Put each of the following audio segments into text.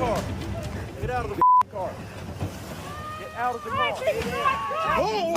car. Get out of the car. Get out of the car. Oh!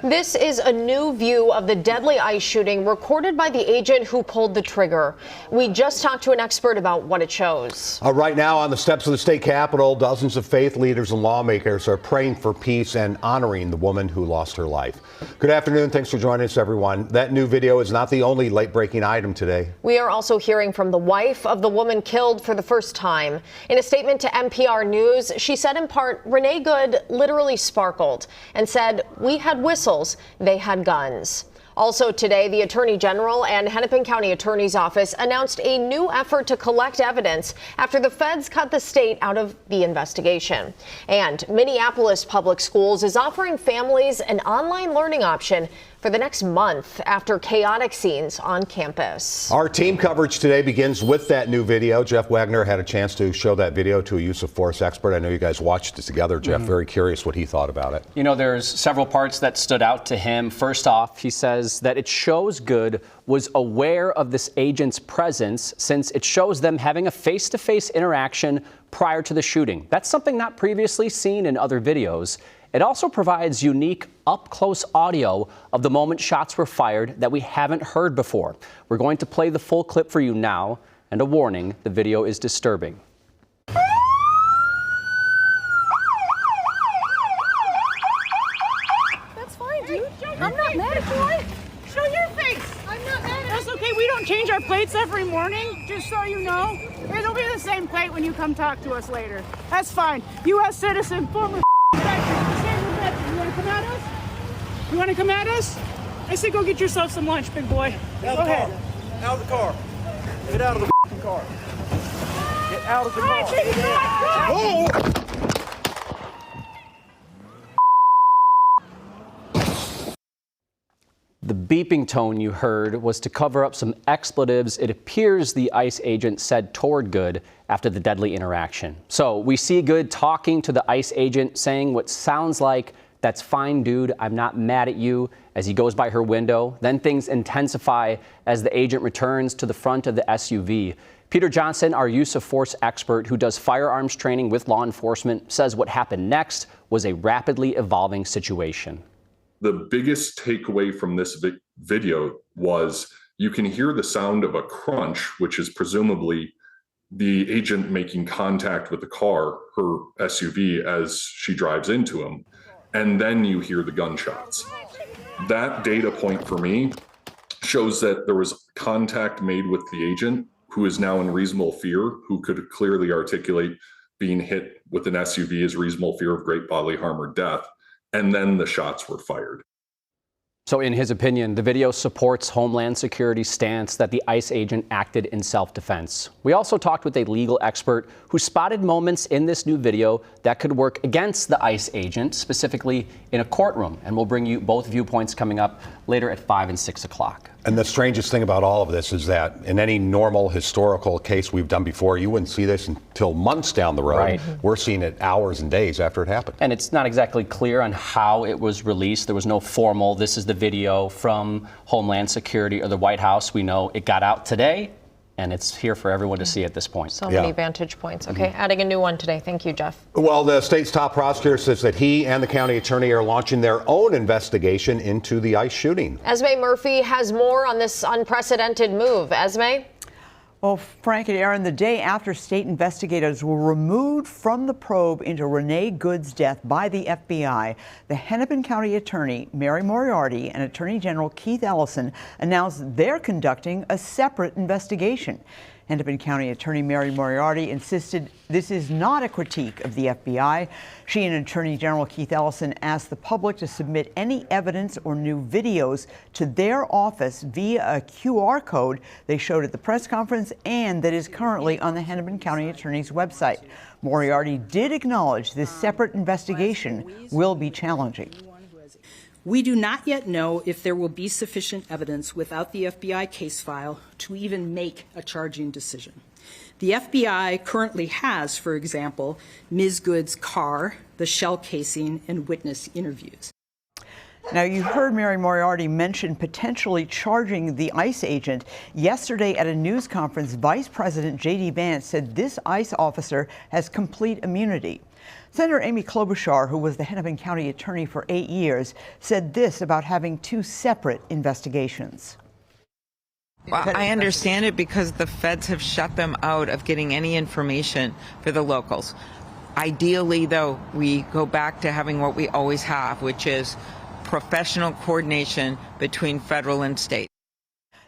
This is a new view of the deadly ICE shooting recorded by the agent who pulled the trigger. We just talked to an expert about what it shows. Right now on the steps of the state capitol, dozens of faith leaders and lawmakers are praying for peace and honoring the woman who lost her life. Good afternoon. Thanks for joining us, everyone. That new video is not the only late-breaking item today. We are also hearing from the wife of the woman killed for the first time. In a statement to NPR News, she said in part, Renee Good literally sparkled and said, "We had whistles. They had guns." Also today, the Attorney General and Hennepin County Attorney's Office announced a new effort to collect evidence after the feds cut the state out of the investigation. And Minneapolis Public Schools is offering families an online learning option for the next month after chaotic scenes on campus. Our team coverage today begins with that new video. Jeff Wagner had a chance to show that video to a use of force expert. I know you guys watched it together, Jeff. Very curious what he thought about it. You know, there's several parts that stood out to him. First off, he says that it shows Good was aware of this agent's presence since it shows them having a face-to-face interaction prior to the shooting. That's something not previously seen in other videos. It also provides unique up-close audio of the moment shots were fired that we haven't heard before. We're going to play the full clip for you now, and a warning, the video is disturbing. That's fine, dude. I'm not mad at you. Show your face. I'm not mad at you. That's okay. We don't change our plates every morning, just so you know. It'll be the same plate when you come talk to us later. That's fine. U.S. citizen, former You want to come at us? I say go get yourself some lunch, big boy. Go ahead. Out of the car. Get out of the car. Get out of the car. Oh! The beeping tone you heard was to cover up some expletives it appears the ICE agent said toward Good after the deadly interaction. So we see Good talking to the ICE agent saying what sounds like, "That's fine, dude. I'm not mad at you," as he goes by her window. Then things intensify as the agent returns to the front of the SUV. Peter Johnson, our use of force expert who does firearms training with law enforcement, says what happened next was a rapidly evolving situation. The biggest takeaway from this video was you can hear the sound of a crunch, which is presumably the agent making contact with the car, her SUV, as she drives into him. And then you hear the gunshots. That data point for me shows that there was contact made with the agent, who is now in reasonable fear, who could clearly articulate being hit with an SUV as reasonable fear of great bodily harm or death. And then the shots were fired. So in his opinion, the video supports Homeland Security's stance that the ICE agent acted in self-defense. We also talked with a legal expert who spotted moments in this new video that could work against the ICE agent, specifically in a courtroom. And we'll bring you both viewpoints coming up later at 5 and 6 o'clock. And the strangest thing about all of this is that in any normal historical case we've done before, you wouldn't see this until months down the road. Right. We're seeing it hours and days after it happened. And it's not exactly clear on how it was released. There was no formal, this is the video from Homeland Security or the White House. We know it got out today, and it's here for everyone to see at this point. So many vantage points. Okay, adding a new one today. Thank you, Jeff. Well, the state's top prosecutor says that he and the county attorney are launching their own investigation into the ICE shooting. Esme Murphy has more on this unprecedented move. Esme? Well, Frank and Aaron, the day after state investigators were removed from the probe into Renee Good's death by the FBI, the Hennepin County Attorney Mary Moriarty and Attorney General Keith Ellison announced they're conducting a separate investigation. Hennepin County Attorney Mary Moriarty insisted this is not a critique of the FBI. She and Attorney General Keith Ellison asked the public to submit any evidence or new videos to their office via a QR code they showed at the press conference and that is currently on the Hennepin County Attorney's website. Moriarty did acknowledge this separate investigation will be challenging. We do not yet know if there will be sufficient evidence without the FBI case file to even make a charging decision. The FBI currently has, for example, Ms. Good's car, the shell casing, and witness interviews. Now, you heard Mary Moriarty mention potentially charging the ICE agent. Yesterday at a news conference, Vice President J.D. Vance said this ICE officer has complete immunity. Senator Amy Klobuchar, who was the Hennepin County attorney for 8 years, said this about having two separate investigations. Well, I understand it because the feds have shut them out of getting any information for the locals. Ideally, though, we go back to having what we always have, which is professional coordination between federal and state.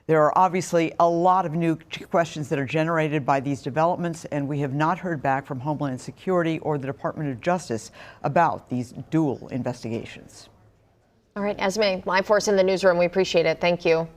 There are obviously a lot of new questions that are generated by these developments, and we have not heard back from Homeland Security or the Department of Justice about these dual investigations. All right, Esme, live for us in the newsroom. We appreciate it. Thank you.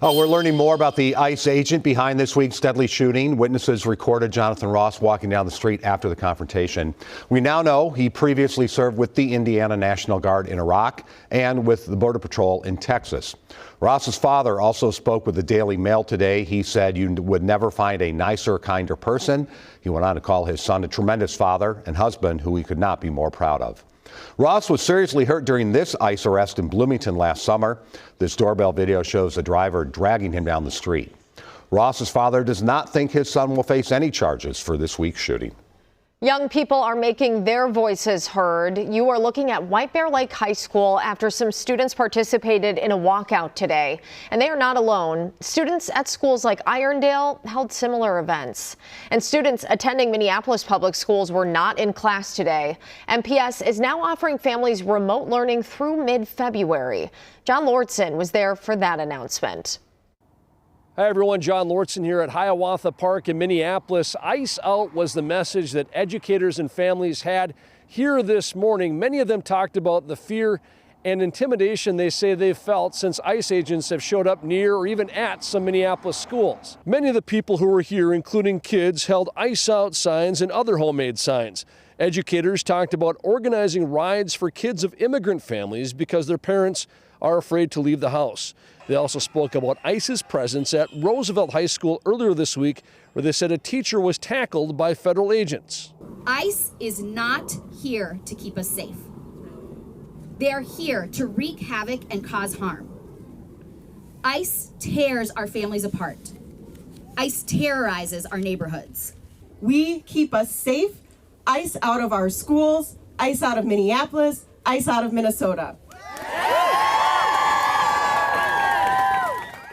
We're learning more about the ICE agent behind this week's deadly shooting. Witnesses recorded Jonathan Ross walking down the street after the confrontation. We now know he previously served with the Indiana National Guard in Iraq and with the Border Patrol in Texas. Ross's father also spoke with the Daily Mail today. He said you would never find a nicer, kinder person. He went on to call his son a tremendous father and husband who he could not be more proud of. Ross was seriously hurt during this ICE arrest in Bloomington last summer. This doorbell video shows the driver dragging him down the street. Ross's father does not think his son will face any charges for this week's shooting. Young people are making their voices heard. You are looking at White Bear Lake High School after some students participated in a walkout today. And they are not alone. Students at schools like Irondale held similar events. And students attending Minneapolis public schools were not in class today. MPS is now offering families remote learning through mid-February. John Lordson was there for that announcement. Hi everyone, John Lordson here at Hiawatha Park in Minneapolis. ICE out was the message that educators and families had here this morning. Many of them talked about the fear and intimidation they say they've felt since ICE agents have showed up near or even at some Minneapolis schools. Many of the people who were here, including kids, held ICE out signs and other homemade signs. Educators talked about organizing rides for kids of immigrant families because their parents are afraid to leave the house. They also spoke about ICE's presence at Roosevelt High School earlier this week, where they said a teacher was tackled by federal agents. ICE is not here to keep us safe. They are here to wreak havoc and cause harm. ICE tears our families apart. ICE terrorizes our neighborhoods. We keep us safe. ICE out of our schools, ICE out of Minneapolis, ICE out of Minnesota.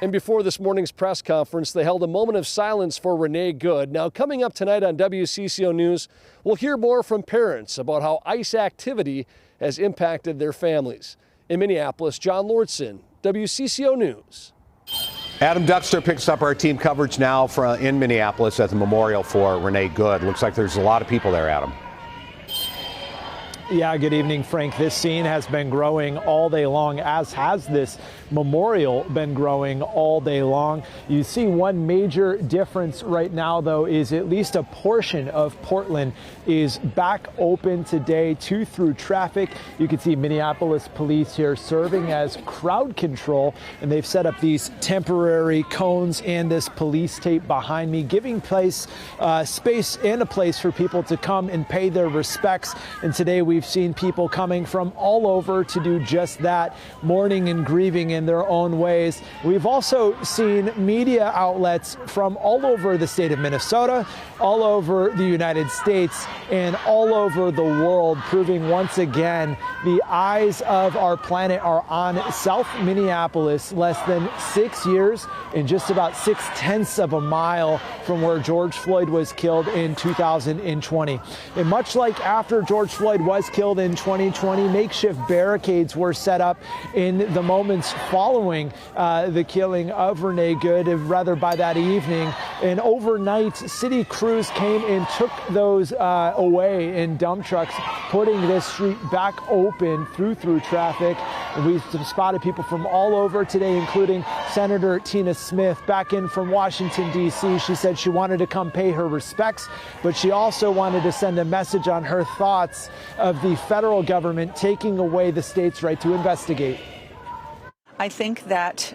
And before this morning's press conference, they held a moment of silence for Renee Good. Now, coming up tonight on WCCO News, we'll hear more from parents about how ICE activity has impacted their families. In Minneapolis, John Lordson, WCCO News. Adam Duxter picks up our team coverage now in Minneapolis at the memorial for Renee Good. Looks like there's a lot of people there, Adam. Yeah, good evening, Frank. This scene has been growing all day long, as has this memorial been growing all day long. You see one major difference right now, though, is at least a portion of Portland is back open today to through traffic. You can see Minneapolis police here serving as crowd control, and they've set up these temporary cones and this police tape behind me, giving space and a place for people to come and pay their respects. And today we've seen people coming from all over to do just that, mourning and grieving in their own ways. We've also seen media outlets from all over the state of Minnesota, all over the United States, and all over the world, proving once again the eyes of our planet are on South Minneapolis, less than 6 years and just about 6/10 of a mile from where George Floyd was killed in 2020. And much like after George Floyd was killed in 2020, makeshift barricades were set up in the moments following the killing of Renee Good, rather by that evening. And overnight, city crews came and took those away in dump trucks, putting this street back open through traffic. And we've spotted people from all over today, including Senator Tina Smith back in from Washington, D.C. She said she wanted to come pay her respects, but she also wanted to send a message on her thoughts of the federal government taking away the state's right to investigate. I think that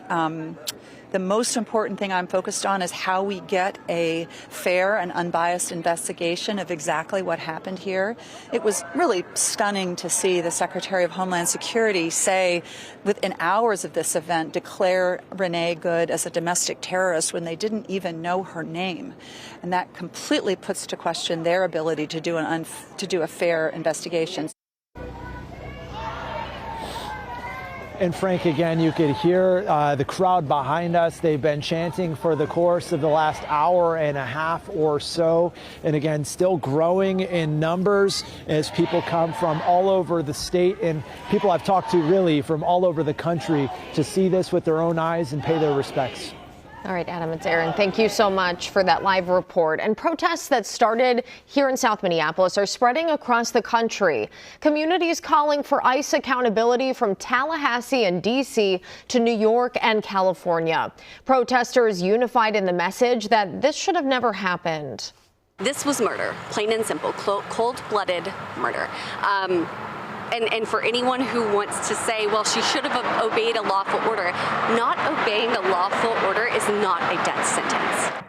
The most important thing I'm focused on is how we get a fair and unbiased investigation of exactly what happened here. It was really stunning to see the Secretary of Homeland Security say within hours of this event, declare Renee Good as a domestic terrorist when they didn't even know her name. And that completely puts to question their ability to do a fair investigation. And Frank, again, you could hear the crowd behind us. They've been chanting for the course of the last hour and a half or so. And again, still growing in numbers as people come from all over the state and people I've talked to really from all over the country to see this with their own eyes and pay their respects. All right, Adam, it's Aaron. Thank you so much for that live report. And protests that started here in South Minneapolis are spreading across the country. Communities calling for ICE accountability from Tallahassee and D.C. to New York and California. Protesters unified in the message that this should have never happened. This was murder, plain and simple, cold-blooded murder. And for anyone who wants to say, well, she should have obeyed a lawful order, not obeying a lawful order is not a death sentence.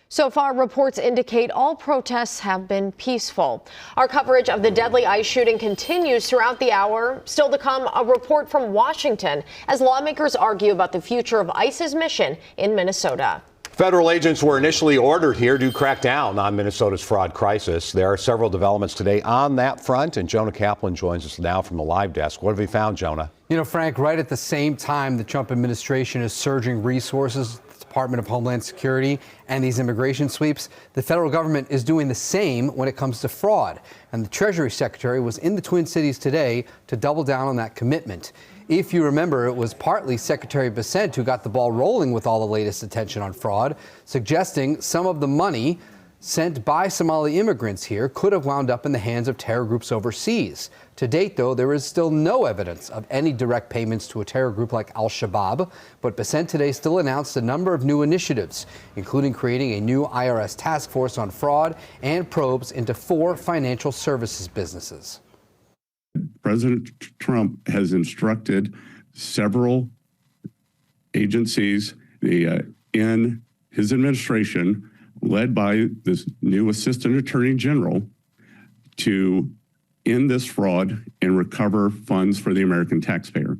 So far, reports indicate all protests have been peaceful. Our coverage of the deadly ICE shooting continues throughout the hour. Still to come, a report from Washington as lawmakers argue about the future of ICE's mission in Minnesota. Federal agents were initially ordered here to crack down on Minnesota's fraud crisis. There are several developments today on that front, and Jonah Kaplan joins us now from the live desk. What have we found, Jonah? You know, Frank, right at the same time the Trump administration is surging resources, the Department of Homeland Security, and these immigration sweeps, the federal government is doing the same when it comes to fraud. And the Treasury Secretary was in the Twin Cities today to double down on that commitment. If you remember, it was partly Secretary Bessent who got the ball rolling with all the latest attention on fraud, suggesting some of the money sent by Somali immigrants here could have wound up in the hands of terror groups overseas. To date, though, there is still no evidence of any direct payments to a terror group like Al-Shabaab. But Bessent today still announced a number of new initiatives, including creating a new IRS task force on fraud and probes into 4 financial services businesses. President Trump has instructed several agencies in his administration, led by this new Assistant Attorney General, to end this fraud and recover funds for the American taxpayer.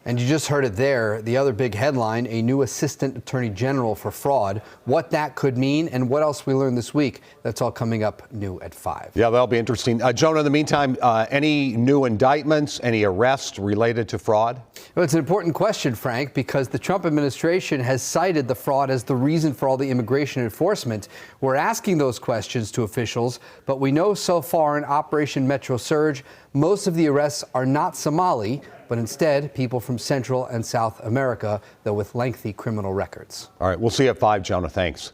And you just heard it there. The other big headline, a new Assistant Attorney General for fraud. What that could mean and what else we learned this week. That's all coming up new at 5. Yeah, that'll be interesting. Jonah, in the meantime, any new indictments, any arrests related to fraud? Well, it's an important question, Frank, because the Trump administration has cited the fraud as the reason for all the immigration enforcement. We're asking those questions to officials, but we know so far in Operation Metro Surge, most of the arrests are not Somali, but instead people from Central and South America, though with lengthy criminal records. All right, we'll see you at 5, Jonah. Thanks.